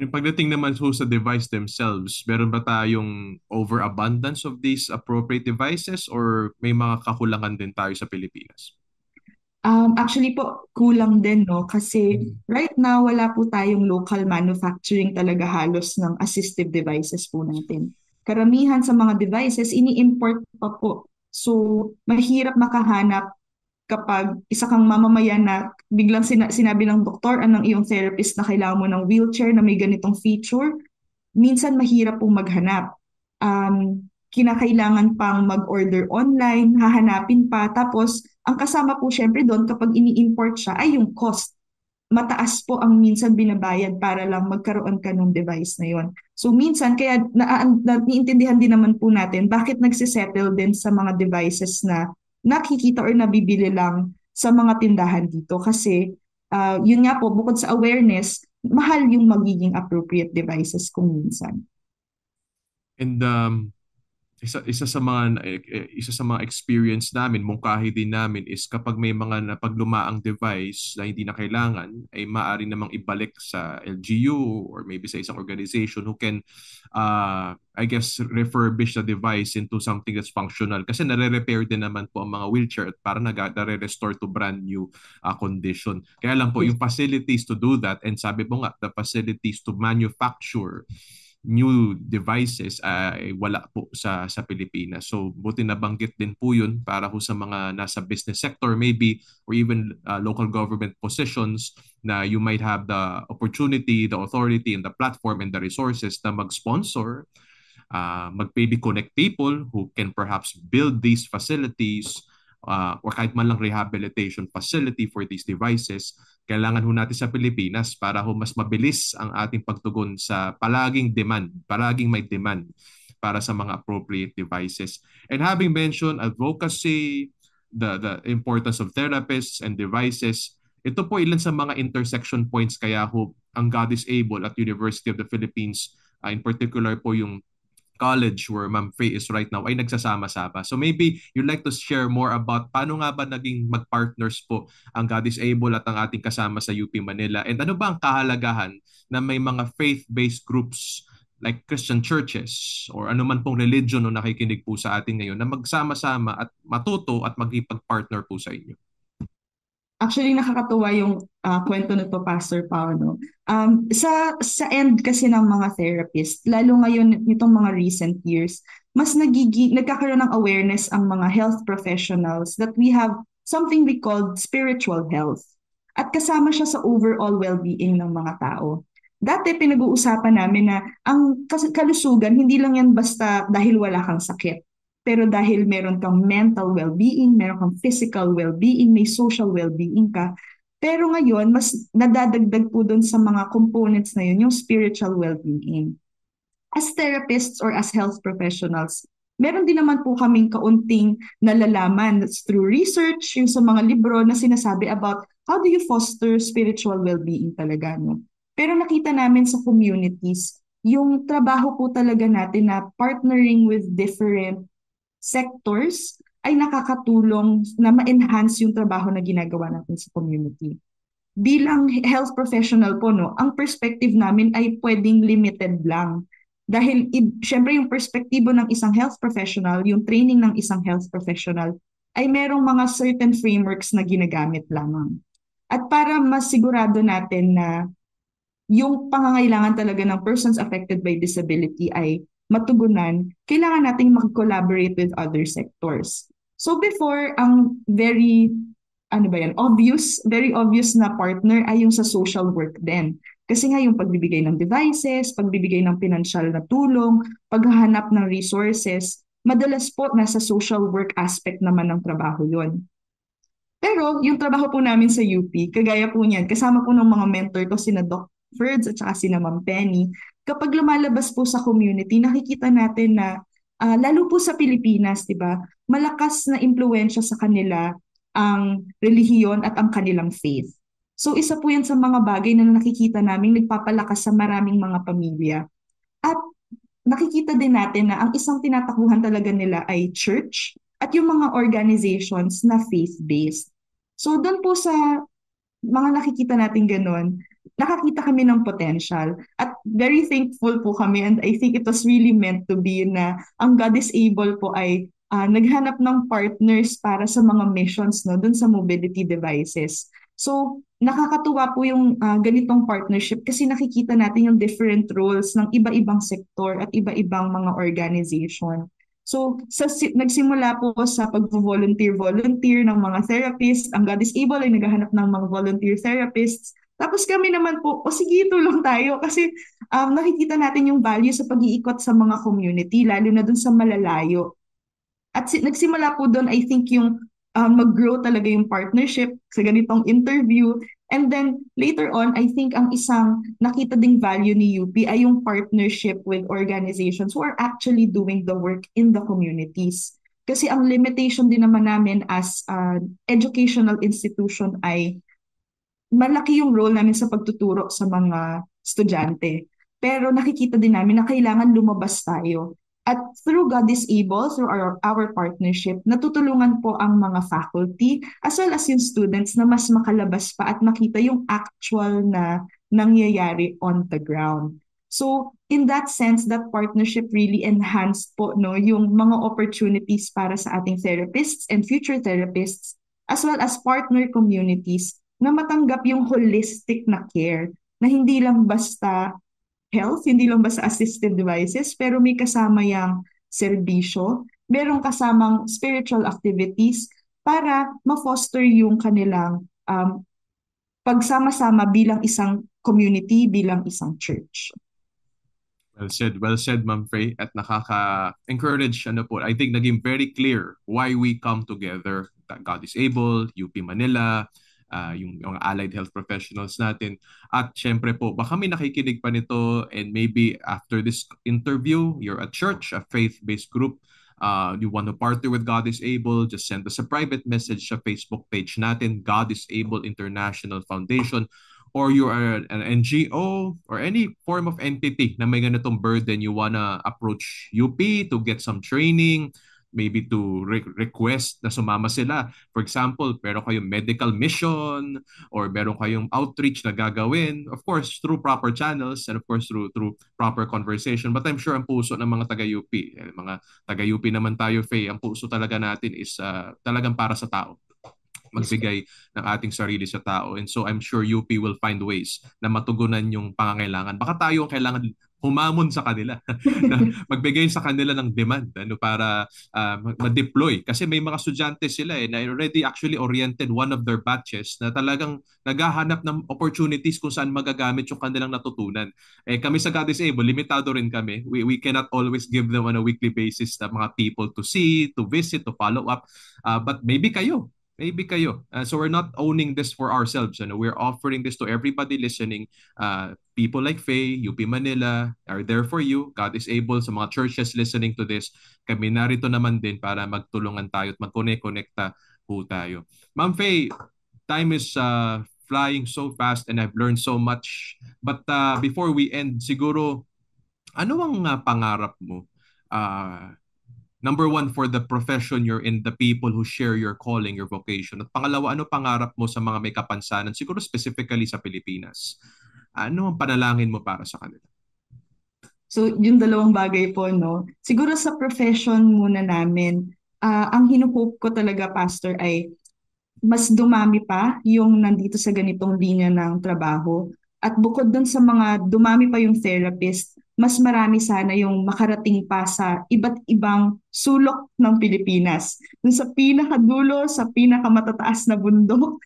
Yung pagdating naman sa device themselves, meron ba tayong overabundance of these appropriate devices or may mga kakulangan din tayo sa Pilipinas? Actually po, kulang din, no? Kasi right now, wala po tayong local manufacturing talaga halos ng assistive devices po natin. Karamihan sa mga devices, ini-import pa po. So, mahirap makahanap kapag isa kang mamamayan na biglang sinabi ng doktor, anong iyong therapist na kailangan mo ng wheelchair na may ganitong feature, minsan mahirap pong maghanap. Kinakailangan pang mag-order online, hahanapin pa. Tapos, ang kasama po syempre doon kapag ini-import siya ay yung cost. Mataas po ang minsan binabayad para lang magkaroon ka ng device na yon. So minsan, kaya naiintindihan din naman po natin bakit nagsisettle din sa mga devices na nakikita or nabibili lang sa mga tindahan dito. Kasi yun nga po, bukod sa awareness, mahal yung magiging appropriate devices kung minsan. And isa sa mga experience namin, mungkahi din namin is kapag may mga napaglumaang device na hindi na kailangan ay maaari namang ibalik sa LGU or maybe sa isang organization who can I guess refurbish the device into something that's functional kasi nare-repair din naman po ang mga wheelchair at para nare-restore to brand new condition. Kaya lang po yung facilities to do that, and sabi mo nga the facilities to manufacture new devices ay wala po sa Pilipinas. So buti nabanggit din po yun para ho sa mga nasa business sector maybe or even local government positions na you might have the opportunity, the authority, and the platform and the resources na mag-sponsor, maybe connect people who can perhaps build these facilities or kahit man lang rehabilitation facility for these devices. Kailangan ho natin sa Pilipinas para ho mas mabilis ang ating pagtugon sa palaging may demand para sa mga appropriate devices. And having mentioned advocacy, the importance of therapists and devices, ito po ilan sa mga intersection points kaya ho ang God is Able at University of the Philippines, in particular po yung college where Ma'am Faye is right now ay nagsasama-sama. So maybe you'd like to share more about paano nga ba naging mag-partners po ang God is Able at ang ating kasama sa UP Manila, and ano ba ang kahalagahan na may mga faith-based groups like Christian churches or anuman pong religion na nakikinig po sa atin ngayon na magsama-sama at matuto at magipag-partner po sa inyo? Actually, nakakatuwa yung kwento nito, Pastor Paolo. Sa end kasi ng mga therapist, lalo ngayon nitong mga recent years, mas nagkakaroon ng awareness ang mga health professionals that we have something we called spiritual health. At kasama siya sa overall well-being ng mga tao. Dati pinag-uusapan namin na ang kalusugan, hindi lang yan basta dahil wala kang sakit. Pero dahil meron kang mental well-being, meron kang physical well-being, may social well-being ka. Pero ngayon, mas nadadagdag po doon sa mga components na yun, yung spiritual well-being. As therapists or as health professionals, meron din naman po kaming kaunting nalalaman through research, yung sa mga libro na sinasabi about how do you foster spiritual well-being talaga, no? Pero nakita namin sa communities, yung trabaho po talaga natin na partnering with different sectors ay nakakatulong na ma-enhance yung trabaho na ginagawa natin sa community. Bilang health professional po, no, ang perspective namin ay pwedeng limited lang. Dahil syempre yung perspektibo ng isang health professional, yung training ng isang health professional, ay merong mga certain frameworks na ginagamit lamang. At para masigurado natin na yung pangangailangan talaga ng persons affected by disability ay matugunan, kailangan nating mag-collaborate with other sectors. So before, ang very very obvious na partner ay yung sa social work din. Kasi nga yung pagbibigay ng devices, pagbibigay ng financial na tulong, paghahanap ng resources, madalas po nasa social work aspect naman ng trabaho yon. Pero yung trabaho po namin sa UP, kagaya po niyan, kasama po ng mga mentor ko, sina Doc Ferds at saka sina Ma'am Penny, kapag lumalabas po sa community, nakikita natin na lalo po sa Pilipinas, di ba, malakas na impluwensya sa kanila ang relihiyon at ang kanilang faith. So isa po yan sa mga bagay na nakikita namin nagpapalakas sa maraming mga pamilya. At nakikita din natin na ang isang tinatakbuhan talaga nila ay church at yung mga organizations na faith-based. So doon po sa mga nakikita natin ganun, nakakita kami ng potential. At very thankful po kami, and I think it was really meant to be, na ang God is Able po ay naghanap ng partners para sa mga missions, no, dun sa mobility devices. So nakakatuwa po yung ganitong partnership kasi nakikita natin yung different roles ng iba-ibang sektor at iba-ibang mga organization. So, nagsimula po sa pag-volunteer ng mga therapists. Ang God is Able ay naghahanap ng mga volunteer therapists. Tapos kami naman po, o sige, tulong tayo kasi nakikita natin yung value sa pag-iikot sa mga community, lalo na dun sa malalayo. At nagsimula po doon, I think, yung mag-grow talaga yung partnership sa ganitong interview. And then later on, I think ang isang nakita ding value ni UP ay yung partnership with organizations who are actually doing the work in the communities. Kasi ang limitation din naman namin as an educational institution ay malaki yung role namin sa pagtuturo sa mga estudyante. Pero nakikita din namin na kailangan lumabas tayo. At through God is Able, through our partnership, natutulungan po ang mga faculty as well as yung students na mas makalabas pa at makita yung actual na nangyayari on the ground. So in that sense, that partnership really enhanced po, no, yung mga opportunities para sa ating therapists and future therapists as well as partner communities na matanggap yung holistic na care na hindi lang basta health, hindi lang basta assistive devices, pero may kasama yung serbisyo, merong kasamang spiritual activities para ma-foster yung kanilang pagsama-sama bilang isang community, bilang isang church. Well said, Ma'am Frey. At nakaka-encourage, I think naging very clear why we come together. God is Able, UP Manila, yung allied health professionals natin. At syempre po, baka may nakikinig pa nito and maybe after this interview, you're a church, a faith-based group, you want to partner with God is Able, just send us a private message sa Facebook page natin, God is Able International Foundation, or you are an NGO or any form of entity na may ganitong burden, you wanna approach UP to get some training, maybe to request na sumama sila. For example, meron kayong medical mission or meron kayong outreach na gagawin, of course, through proper channels and of course, through proper conversation. But I'm sure ang puso ng mga taga-UP, mga taga-UP naman tayo, Faye, ang puso talaga natin is talagang para sa tao. Magbigay ng ating sarili sa tao. And so I'm sure UP will find ways na matugunan yung pangangailangan. Baka tayo ang kailangan humamon sa kanila, na magbigay sa kanila ng demand para ma-deploy. Kasi may mga estudyante sila na already actually oriented one of their batches na talagang naghahanap ng opportunities kung saan magagamit yung kanilang natutunan. Kami sa God is Able, limitado rin kami. We cannot always give them on a weekly basis na mga people to see, to visit, to follow up. But maybe kayo. Maybe kayo. So we're not owning this for ourselves. We're offering this to everybody listening. People like Faye, UP Manila are there for you. God is Able. Sa mga churches listening to this, kami narito naman din para magtulungan tayo at mag-connect-connecta po tayo. Ma'am Faye, time is flying so fast and I've learned so much. But before we end, siguro, ano ang pangarap mo? Number one, for the profession you're in, the people who share your calling, your vocation. At pangalawa, ano pangarap mo sa mga may kapansanan, siguro specifically sa Pilipinas? Ano ang panalangin mo para sa kanila? So, yung dalawang bagay po, no? Siguro sa profession muna namin, ang hinuhope ko talaga, Pastor, ay mas dumami pa yung nandito sa ganitong linya ng trabaho. At bukod dun sa mga dumami pa yung therapist, mas marami sana yung makarating pa sa iba't ibang sulok ng Pilipinas. Dun sa pinakadulo, sa pinakamatataas na bundok,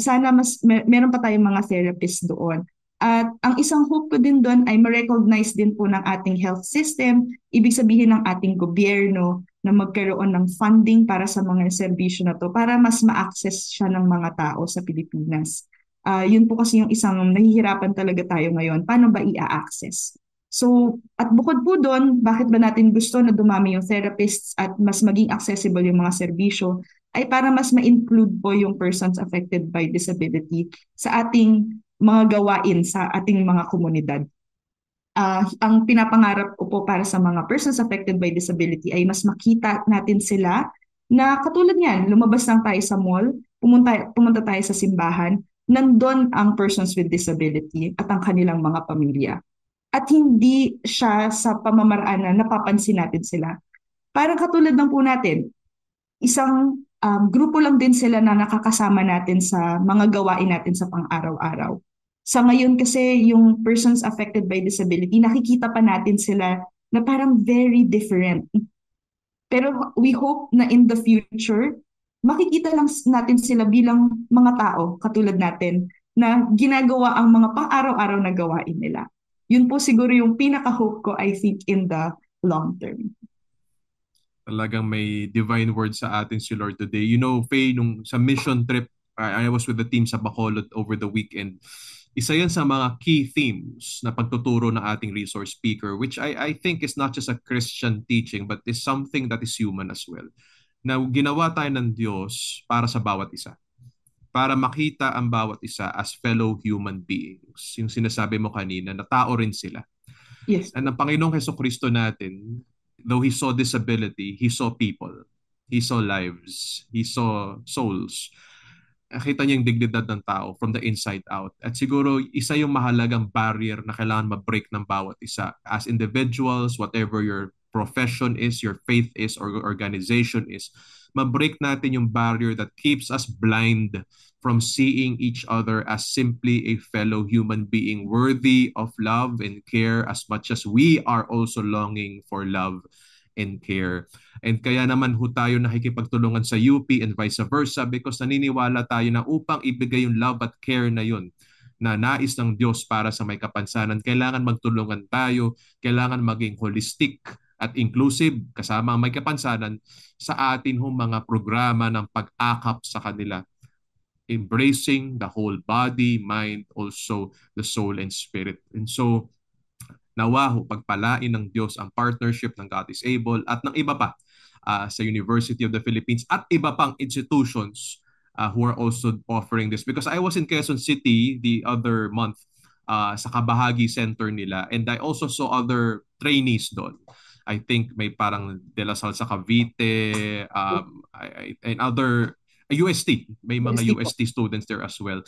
sana meron pa tayong mga therapist doon. At ang isang hope ko din doon ay ma-recognize din po ng ating health system, ibig sabihin ng ating gobyerno, na magkaroon ng funding para sa mga serbisyo na to para mas ma-access siya ng mga tao sa Pilipinas. Yun po kasi yung isang nahihirapan talaga tayo ngayon. Paano ba i-access? So, at bukod po doon, bakit ba natin gusto na dumami yung therapists at mas maging accessible yung mga serbisyo ay para mas ma-include po yung persons affected by disability sa ating mga gawain sa ating mga komunidad. Ang pinapangarap ko po para sa mga persons affected by disability ay mas makita natin sila na katulad niyan, lumabas lang tayo sa mall, pumunta tayo sa simbahan, nandun ang persons with disability at ang kanilang mga pamilya. At hindi siya sa pamamaraan na napapansin natin sila. Parang katulad ng po natin, isang grupo lang din sila na nakakasama natin sa mga gawain natin sa pang-araw-araw. Sa ngayon kasi yung persons affected by disability, nakikita pa natin sila na parang very different. Pero we hope na in the future, makikita lang natin sila bilang mga tao katulad natin na ginagawa ang mga pang-araw-araw na gawain nila. Yun po siguro yung pinaka-hope ko, I think, in the long term. Talagang may divine word sa atin si Lord today. You know, Faye, nung sa mission trip, I was with the team sa Bacolod over the weekend. Isa yan sa mga key themes na pagtuturo ng ating resource speaker, which I think is not just a Christian teaching, but is something that is human as well. Na ginawa tayo ng Diyos para sa bawat isa. Para makita ang bawat isa as fellow human beings. Yung sinasabi mo kanina, na tao rin sila. Yes. And ang Panginoong Hesukristo natin, though He saw disability, He saw people. He saw lives. He saw souls. Nakita niya yung dignidad ng tao from the inside out. At siguro isa yung mahalagang barrier na kailangan ma-break ng bawat isa. As individuals, whatever your profession is, your faith is, or your organization is, ma-break natin yung barrier that keeps us blind from seeing each other as simply a fellow human being worthy of love and care as much as we are also longing for love and care. And kaya naman ho tayo nakikipagtulungan sa UP and vice versa because naniniwala tayo na upang ibigay yung love at care na yun na nais ng Diyos para sa may kapansanan, kailangan magtulungan tayo, kailangan maging holistic at inclusive kasama ang may kapansanan sa atin hong mga programa ng pag-akap sa kanila. Embracing the whole body, mind, also the soul and spirit. And so, nawa ho, pagpalain ng Diyos ang partnership ng God is Able at ng iba pa sa University of the Philippines at iba pang institutions who are also offering this. Because I was in Quezon City the other month sa Kabahagi Center nila and I also saw other trainees doon. I think may parang De La Salle sa Cavite and other UST. May mga UST students there as well.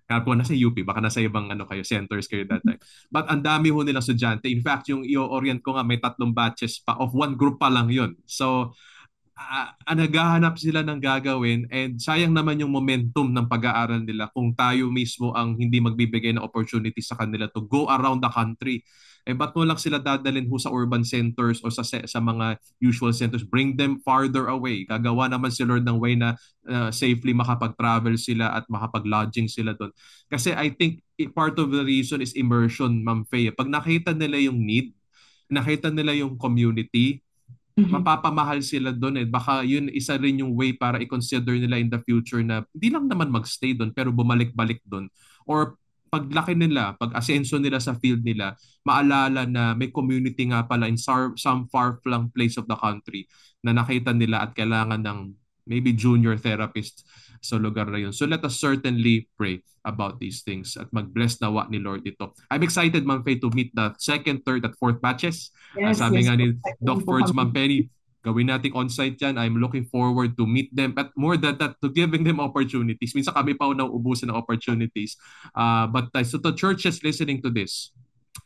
Kaya po nasa UP, baka nasa ibang centers kayo that time. But ang dami ho nilang estudyante. In fact, yung i-orient ko nga may 3 batches pa of one group pa lang yun. So, naghahanap sila ng gagawin and sayang naman yung momentum ng pag-aaral nila kung tayo mismo ang hindi magbibigay ng opportunity sa kanila to go around the country. Eh ba't mo lang sila dadalhin ho sa urban centers o sa mga usual centers? Bring them farther away. Gagawa naman si Lord ng way na safely makapag-travel sila at makapag-lodging sila doon. Kasi I think part of the reason is immersion, Ma'am Faye. Pag nakita nila yung need, nakita nila yung community, Mhm. mapapamahal sila doon eh. Baka yun isa rin yung way para i-consider nila in the future na hindi lang naman magstay doon pero bumalik-balik doon. Or paglaki nila, pag-asenso nila sa field nila, maalala na may community nga pala in some far-flung place of the country na nakita nila at kailangan ng maybe junior therapist sa lugar na yun. So let us certainly pray about these things at mag-bless nawa ni Lord ito. I'm excited, Ma'am Faye, to meet the second, third, at fourth batches. Yes, Sabi yes nga po. ni Excited Doc po Ferds, Ma'am kami. Penny, gawin nating on-site yan. I'm looking forward to meet them. But more than that, to giving them opportunities. Minsan kami pa nauubusan ng opportunities. So to churches listening to this,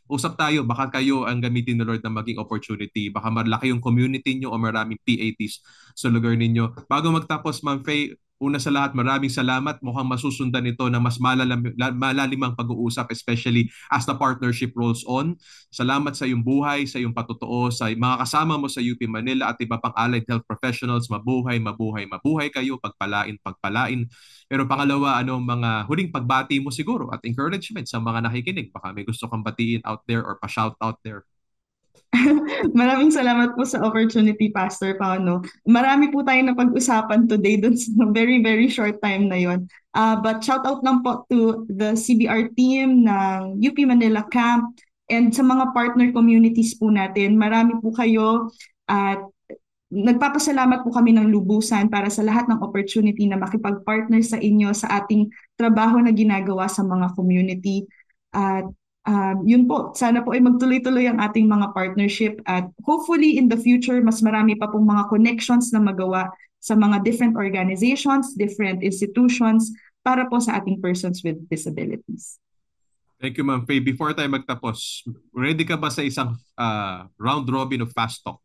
usap tayo, baka kayo ang gamitin ni Lord na maging opportunity. Baka malaki yung community nyo o maraming PATs sa lugar ninyo. Bago magtapos, Ma'am Faye, una sa lahat, maraming salamat. Mukhang masusundan ito na mas malalimang pag-uusap, especially as the partnership rolls on. Salamat sa iyong buhay, sa iyong patutuo, sa mga kasama mo sa UP Manila at iba pang allied health professionals. Mabuhay, mabuhay, mabuhay kayo. Pagpalain, pagpalain. Pero pangalawa, ano mga huling pagbati mo siguro at encouragement sa mga nakikinig? Baka may gusto kang batiin out there or pa-shout out there. Maraming salamat po sa opportunity, Pastor Paolo. Marami po tayong napag-usapan today dun sa very, very short time na yon. But shout out lang po to the CBR team ng UP Manila Camp and sa mga partner communities po natin. Marami po kayo at nagpapasalamat po kami ng lubusan para sa lahat ng opportunity na makipag-partner sa inyo sa ating trabaho na ginagawa sa mga community. At yun po, sana po ay magtuloy-tuloy ang ating mga partnership at hopefully in the future, mas marami pa pong mga connections na magawa sa mga different organizations, different institutions para po sa ating persons with disabilities. Thank you, Ma'am Faye. Before tayo magtapos, ready ka ba sa isang round robin of fast talk?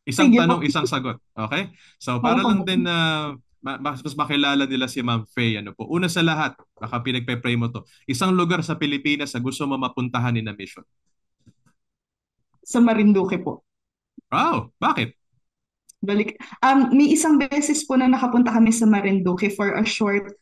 Isang Sige po. tanong, isang sagot. Okay? So Oo para po. lang din na mas makilala nila si Ma'am Faye. Ano po? Una sa lahat, baka pinagpe-pray mo to. Isang lugar sa Pilipinas na gusto mo mapuntahan ni na mission. Sa Marinduque po. Wow! Bakit? Balik. May isang beses po na nakapunta kami sa Marinduque for a short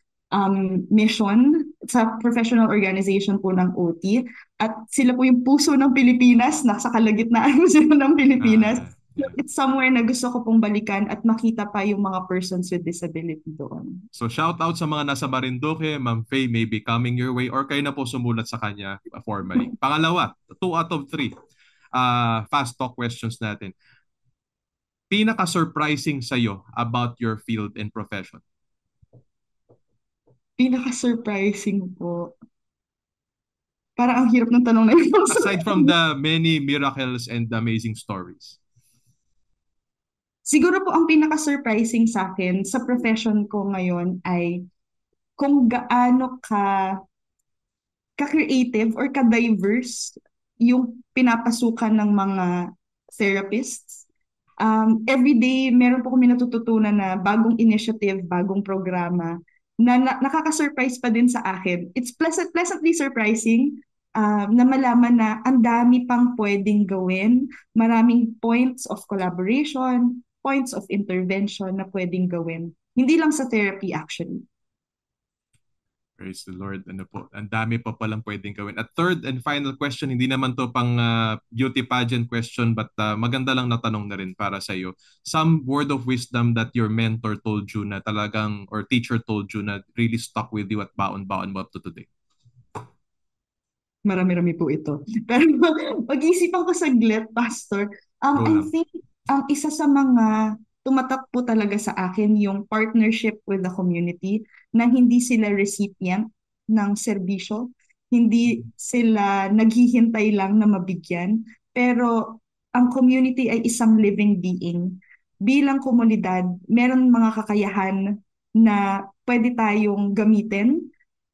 mission sa professional organization po ng OT. At sila po yung puso ng Pilipinas, nasa kalagitnaan po sila ng Pilipinas. So, Yeah. it's somewhere na gusto ko pong balikan at makita pa yung mga persons with disability doon. So shout out sa mga nasa Marinduque, Ma'am Faye may be coming your way or kayo na po sumulat sa kanya formally. Pangalawa, 2 out of 3. Fast talk questions natin. Pinaka-surprising sa'yo about your field and profession? Pinaka-surprising po. Parang ang hirap ng tanong na yun. Aside from the many miracles and amazing stories. Siguro po ang pinaka-surprising sa akin sa profession ko ngayon ay kung gaano ka-creative or ka-diverse yung pinapasukan ng mga therapists. Every day, meron po kami natututunan na bagong initiative, bagong programa na nakaka-surprise pa din sa akin. It's pleasantly surprising na malaman na ang dami pang pwedeng gawin, maraming points of collaboration, points of intervention na pwedeng gawin. Hindi lang sa therapy actually. Praise the Lord. Ano po, ang dami pa palang pwedeng gawin. At third and final question, hindi naman to pang beauty pageant question but maganda lang na tanong na rin para sa iyo. Some word of wisdom that your mentor told you na talagang or teacher told you na really stuck with you at baon-baon mo up to today. Marami-rami po ito. Pero pag-iisipan ko saglit, Pastor, Go I lang. think ang isa sa mga tumatak po talaga sa akin yung partnership with the community na hindi sila recipient ng serbisyo, hindi sila naghihintay lang na mabigyan, pero ang community ay isang living being. Bilang komunidad, meron mga kakayahan na pwede tayong gamitin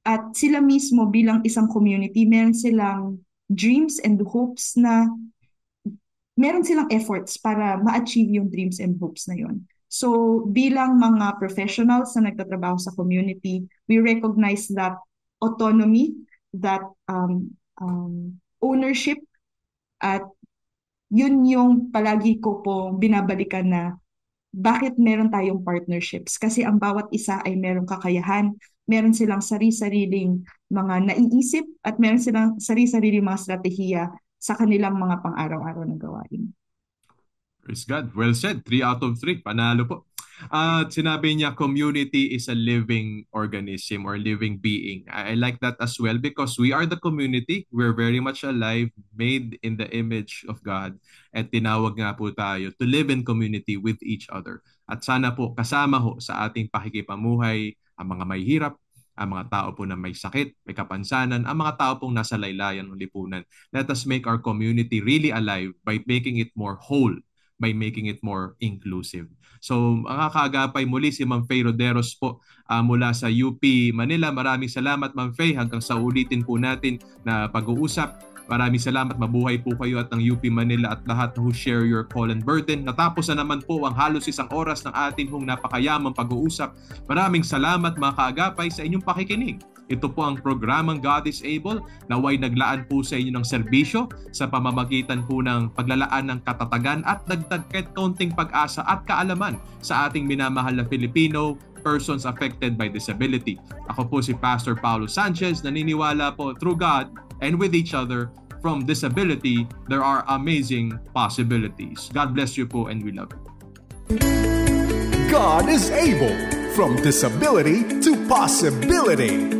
at sila mismo bilang isang community, meron silang dreams and hopes na meron silang efforts para ma-achieve yung dreams and hopes na yun. So bilang mga professionals na nagtatrabaho sa community, we recognize that autonomy, that ownership, at yun yung palagi ko po binabalikan na bakit meron tayong partnerships. Kasi ang bawat isa ay merong kakayahan, meron silang sari-sariling mga naiisip, at meron silang sari-sariling mga strategiya sa kanilang mga pang-araw-araw na gawain. Praise God. Well said. 3 out of 3. Panalo po. At sinabi niya, community is a living organism or living being. I like that as well because we are the community. We're very much alive, made in the image of God. At tinawag nga po tayo to live in community with each other. At sana po kasama ho sa ating pakikipamuhay ang mga may hirap, ang mga tao po na may sakit, may kapansanan, ang mga tao pong nasa laylayan ng lipunan. Let us make our community really alive by making it more whole, by making it more inclusive. So, mga kaagapay, muli si Ma'am Faye Roderos po mula sa UP Manila. Maraming salamat, Ma'am Faye, hanggang sa ulitin po natin na pag-uusap. Maraming salamat, mabuhay po kayo at ng UP Manila at lahat who share your call and burden. Natapos na naman po ang halos 1 oras ng ating napakayamang pag-uusap. Maraming salamat, mga kaagapay, sa inyong pakikinig. Ito po ang programang God is Able, naway naglaan po sa inyo ng serbisyo sa pamamagitan po ng paglalaan ng katatagan at dagdag kahit kaunting pag-asa at kaalaman sa ating minamahal na Filipino persons affected by disability. Ako po si Pastor Paulo Sanchez, naniniwala po through God and with each other, from disability, there are amazing possibilities. God bless you po and we love you. God is able. From disability to possibility.